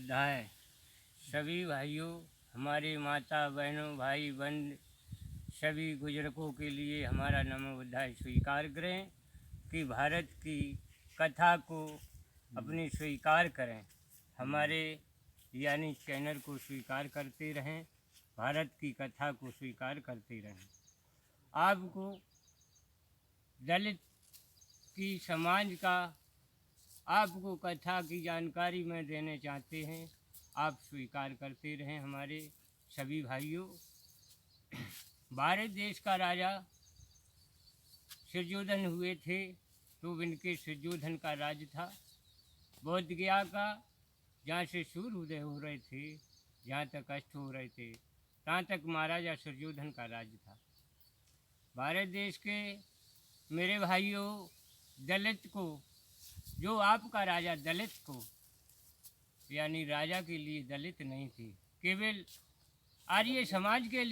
बुद्धाय। सभी भाइयों, हमारे माता बहनों भाई बंद सभी बुजुर्गों के लिए हमारा नमो बुद्धाय स्वीकार करें कि भारत की कथा को अपनी स्वीकार करें, हमारे यानी चैनल को स्वीकार करते रहें, भारत की कथा को स्वीकार करते रहें। आपको दलित की समाज का आपको कथा की जानकारी में देने चाहते हैं, आप स्वीकार करते रहें हमारे सभी भाइयों। भारत देश का राजा सुर्योधन हुए थे, तो इनके सुर्योधन का राज था। बोध गया का जहाँ से सूर्य उदय हो रहे थे, जहाँ तक अस्त हो रहे थे, तहाँ तक महाराजा सुर्योधन का राज था। भारत देश के मेरे भाइयों, दलित को, जो आपका राजा दलित को यानी राजा के लिए दलित नहीं थे, केवल आर्य समाज के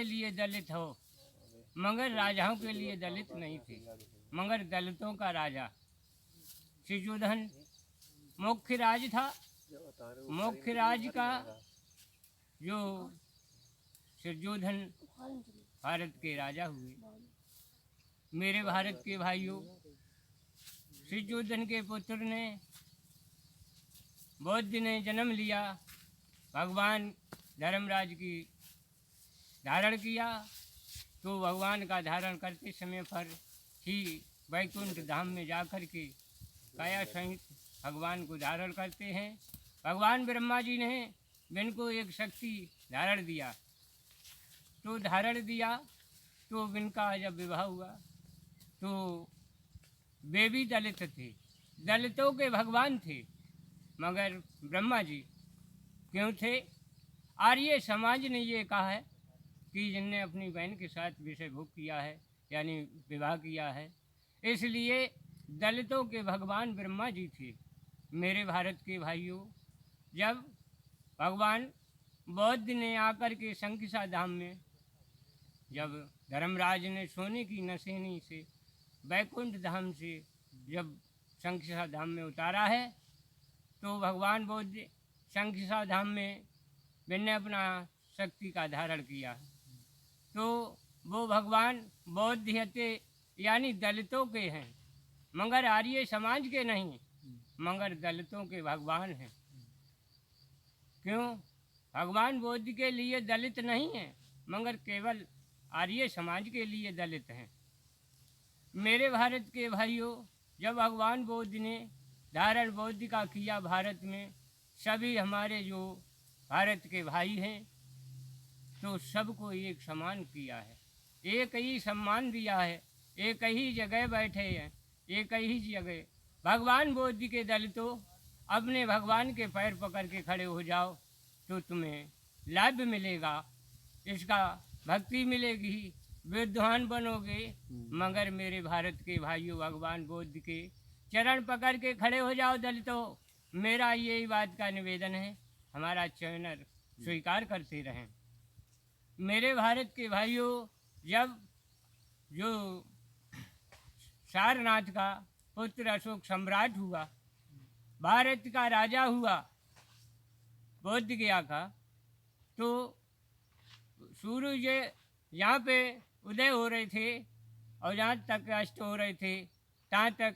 लिए दलित हो, मगर राजाओं के लिए दलित नहीं थे। मगर दलितों का राजा सुर्योधन मुख्य राज था। मुख्य राज का जो सुर्योधन भारत के राजा हुए। मेरे भारत के भाइयों, सुर्योधन के पुत्र ने बौद्ध ने जन्म लिया, भगवान धर्मराज की धारण किया, तो भगवान का धारण करते समय पर ही वैकुंठ धाम में जाकर के काया सहित भगवान को धारण करते हैं। भगवान ब्रह्मा जी ने इनको एक शक्ति धारण दिया, तो इनका जब विवाह हुआ तो वे भी दलित थे, दलितों के भगवान थे। मगर ब्रह्मा जी क्यों थे? आर्य समाज ने ये कहा है कि जिनने अपनी बहन के साथ विषय भोग किया है यानी विवाह किया है, इसलिए दलितों के भगवान ब्रह्मा जी थे। मेरे भारत के भाइयों, जब भगवान बौद्ध ने आकर के शंकिसा धाम में जब धर्मराज ने सोने की नसेनी से वैकुंठ धाम से जब शंकिसा धाम में उतारा है, तो भगवान बौद्ध शंकिसा धाम में मैंने अपना शक्ति का धारण किया, तो वो भगवान बौद्ध हते यानी दलितों के हैं, मगर आर्य समाज के नहीं, मगर दलितों के भगवान हैं। क्यों? भगवान बौद्ध के लिए दलित नहीं है, मगर केवल आर्य समाज के लिए दलित हैं। मेरे भारत के भाइयों, जब भगवान बौद्ध ने धारण बौद्ध का किया भारत में, सभी हमारे जो भारत के भाई हैं, तो सबको एक समान किया है, एक ही सम्मान दिया है, एक ही जगह बैठे हैं, एक ही जगह। भगवान बौद्ध के दलितों, अपने भगवान के पैर पकड़ के खड़े हो जाओ तो तुम्हें लाभ मिलेगा, इसका भक्ति मिलेगी, विद्वान बनोगे। मगर मेरे भारत के भाइयों, भगवान बौद्ध के चरण पकड़ के खड़े हो जाओ दलितों। मेरा यही बात का निवेदन है, हमारा चैनल स्वीकार करते रहें। मेरे भारत के भाइयों, जब जो सारनाथ का पुत्र अशोक सम्राट हुआ, भारत का राजा हुआ बोध गया का, तो सूरज यहाँ पे उदय हो रहे थे और जहाँ तक अस्त हो रहे थे, तहाँ तक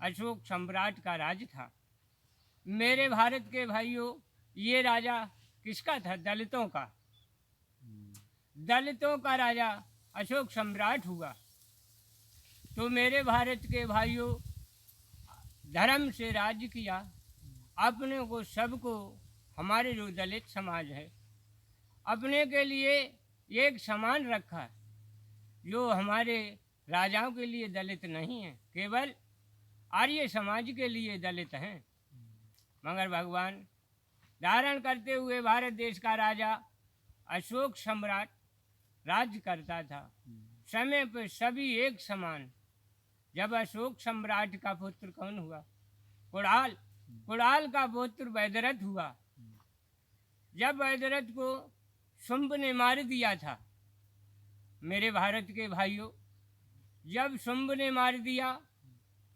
अशोक सम्राट का राज था। मेरे भारत के भाइयों, ये राजा किसका था? दलितों का। दलितों का राजा अशोक सम्राट हुआ। तो मेरे भारत के भाइयों, धर्म से राज्य किया, अपने को सबको, हमारे जो दलित समाज है, अपने के लिए एक समान रखा। जो हमारे राजाओं के लिए दलित नहीं है, केवल आर्य समाज के लिए दलित हैं। मगर भगवान धारण करते हुए भारत देश का राजा अशोक सम्राट राज्य करता था, समय पर सभी एक समान। जब अशोक सम्राट का पुत्र कौन हुआ? कुणाल। कुणाल का पुत्र वैदरथ हुआ। जब वैदरथ को शुंभ ने मार दिया था, मेरे भारत के भाइयों, जब शुंभ ने मार दिया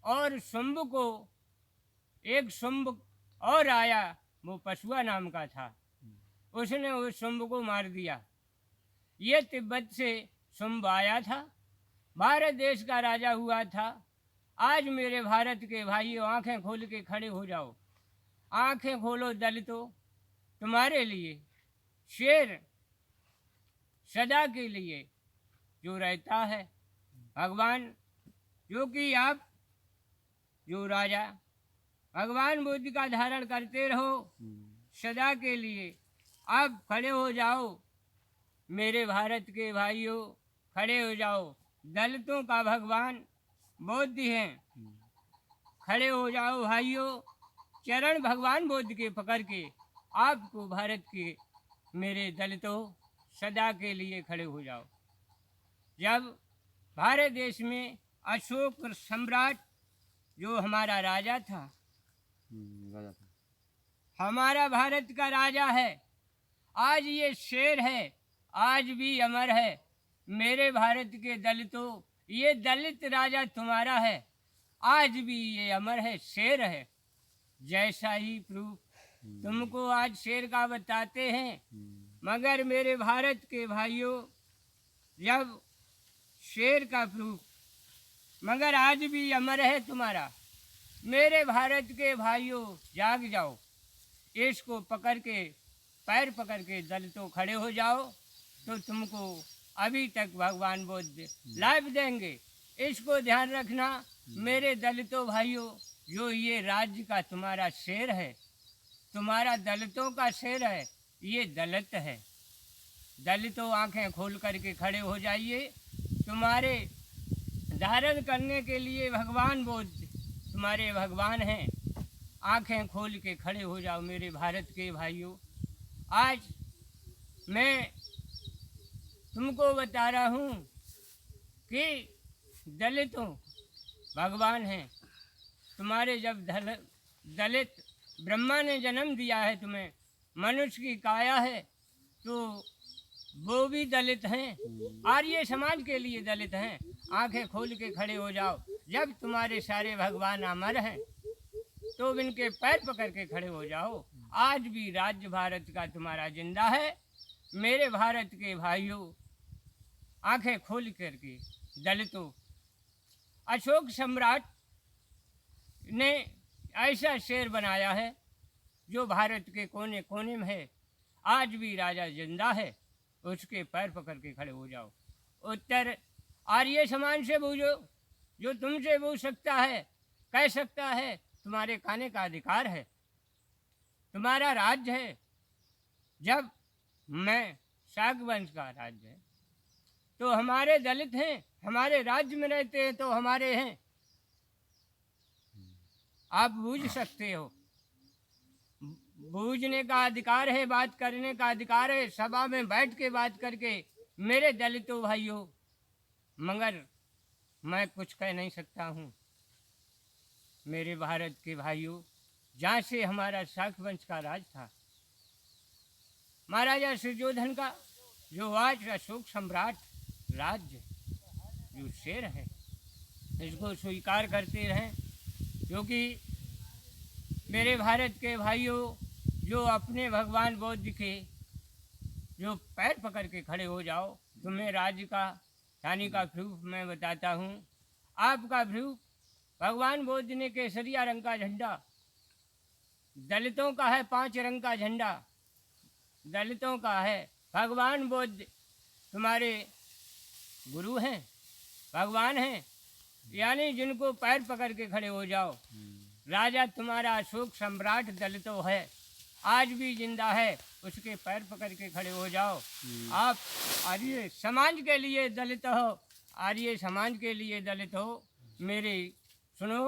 और शुंभ को एक शुंभ और आया, वो पशुआ नाम का था, उसने उस शुंभ को मार दिया। ये तिब्बत से शुंभ आया था, भारत देश का राजा हुआ था। आज मेरे भारत के भाइयों, आंखें खोल के खड़े हो जाओ, आंखें खोलो दलितों, तुम्हारे लिए शेर सदा के लिए जो रहता है, भगवान, जो कि आप जो राजा भगवान बुद्ध का धारण करते रहो सदा के लिए। अब खड़े हो जाओ मेरे भारत के भाइयों, खड़े हो जाओ, दलितों का भगवान बुद्ध हैं। खड़े हो जाओ भाइयों, चरण भगवान बुद्ध के पकड़ के आपको भारत के मेरे दलितों सदा के लिए खड़े हो जाओ। जब भारत देश में अशोक सम्राट जो हमारा राजा था, हमारा भारत का राजा है, आज ये शेर है, आज भी अमर है। मेरे भारत के दलितों, ये दलित राजा तुम्हारा है, आज भी ये अमर है, शेर है। जैसा ही प्रूफ तुमको आज शेर का बताते हैं, मगर मेरे भारत के भाइयों, जब शेर का प्रूफ मगर आज भी अमर है तुम्हारा। मेरे भारत के भाइयों, जाग जाओ, इसको पकड़ के, पैर पकड़ के दलितों खड़े हो जाओ, तो तुमको अभी तक भगवान बुद्ध लाभ देंगे। इसको ध्यान रखना मेरे दलितों भाइयों, जो ये राज्य का तुम्हारा शेर है, तुम्हारा दलितों का शेर है, ये दलित है। दलितों आंखें खोल करके खड़े हो जाइए, तुम्हारे धारण करने के लिए भगवान बुद्ध तुम्हारे भगवान हैं। आंखें खोल के खड़े हो जाओ मेरे भारत के भाइयों। आज मैं तुमको बता रहा हूँ कि दलितों भगवान हैं तुम्हारे। जब दलित ब्रह्मा ने जन्म दिया है तुम्हें, मनुष्य की काया है, तो वो भी दलित हैं, आर्य समाज के लिए दलित हैं। आंखें खोल के खड़े हो जाओ। जब तुम्हारे सारे भगवान अमर हैं, तो इनके पैर पकड़ के खड़े हो जाओ। आज भी राज्य भारत का तुम्हारा जिंदा है। मेरे भारत के भाइयों, आंखें खोल करके दलितों, अशोक सम्राट ने ऐसा शेर बनाया है जो भारत के कोने कोने में है। आज भी राजा जिंदा है, उसके पैर पकड़ के खड़े हो जाओ। उत्तर आर्य समाज से पूछो, जो तुमसे पूछ सकता है, कह सकता है, तुम्हारे खाने का अधिकार है, तुम्हारा राज्य है। जब मैं शाक वंश का राज्य है, तो हमारे दलित हैं, हमारे राज्य में रहते हैं, तो हमारे हैं। आप बूझ सकते हो, बूझने का अधिकार है, बात करने का अधिकार है, सभा में बैठ के बात करके मेरे दलितों भाइयों। मगर मैं कुछ कह नहीं सकता हूँ मेरे भारत के भाइयों। जहाँ से हमारा शाक वंश का राज था, महाराजा सुजोधन का, जो आज अशोक सम्राट राज्य जो शेर है, इसको स्वीकार करते रहें। क्योंकि मेरे भारत के भाइयों, जो अपने भगवान बुद्ध के जो पैर पकड़ के खड़े हो जाओ, तुम्हें राज्य का थानी का प्रूफ मैं बताता हूँ। आपका प्रूफ भगवान बुद्ध ने केसरिया रंग का झंडा, दलितों का है 5 रंग का झंडा, दलितों का है। भगवान बुद्ध तुम्हारे गुरु हैं, भगवान हैं, यानी जिनको पैर पकड़ के खड़े हो जाओ। राजा तुम्हारा अशोक सम्राट दलितों है, आज भी जिंदा है, उसके पैर पकड़ के खड़े हो जाओ। आप आर्य समाज के लिए दलित हो, आर्य समाज के लिए दलित हो। मेरे सुनो,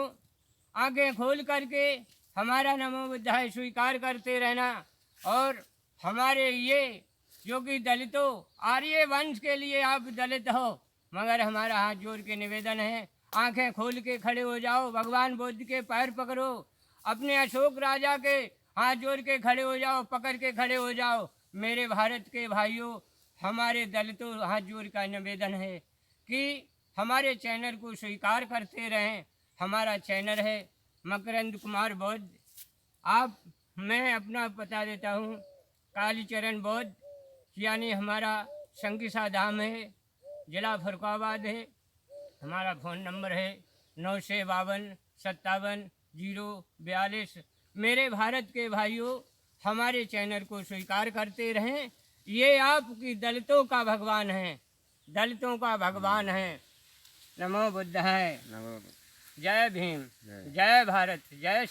आंखें खोल करके हमारा नमो बुद्धाय स्वीकार करते रहना। और हमारे ये जो कि दलितों, आर्य वंश के लिए आप दलित हो, मगर हमारा हाथ जोड़ के निवेदन है, आंखें खोल के खड़े हो जाओ, भगवान बुद्ध के पैर पकड़ो, अपने अशोक राजा के हाथ जोड़ के खड़े हो जाओ, पकड़ के खड़े हो जाओ। मेरे भारत के भाइयों, हमारे दलितों हाथ जोड़ का निवेदन है कि हमारे चैनल को स्वीकार करते रहें। हमारा चैनल है मकरंद कुमार बुद्ध, आप मैं अपना बता देता हूँ। कालीचरण बौद्ध, यानी हमारा संकिसा धाम है, जिला फरुखाबाद है। हमारा फ़ोन नंबर है 952-57-042। मेरे भारत के भाइयों, हमारे चैनल को स्वीकार करते रहें। ये आपकी दलितों का भगवान है, दलितों का भगवान है। नमो बुद्धाय। नमो जय भीम, जय। जय भारत, जय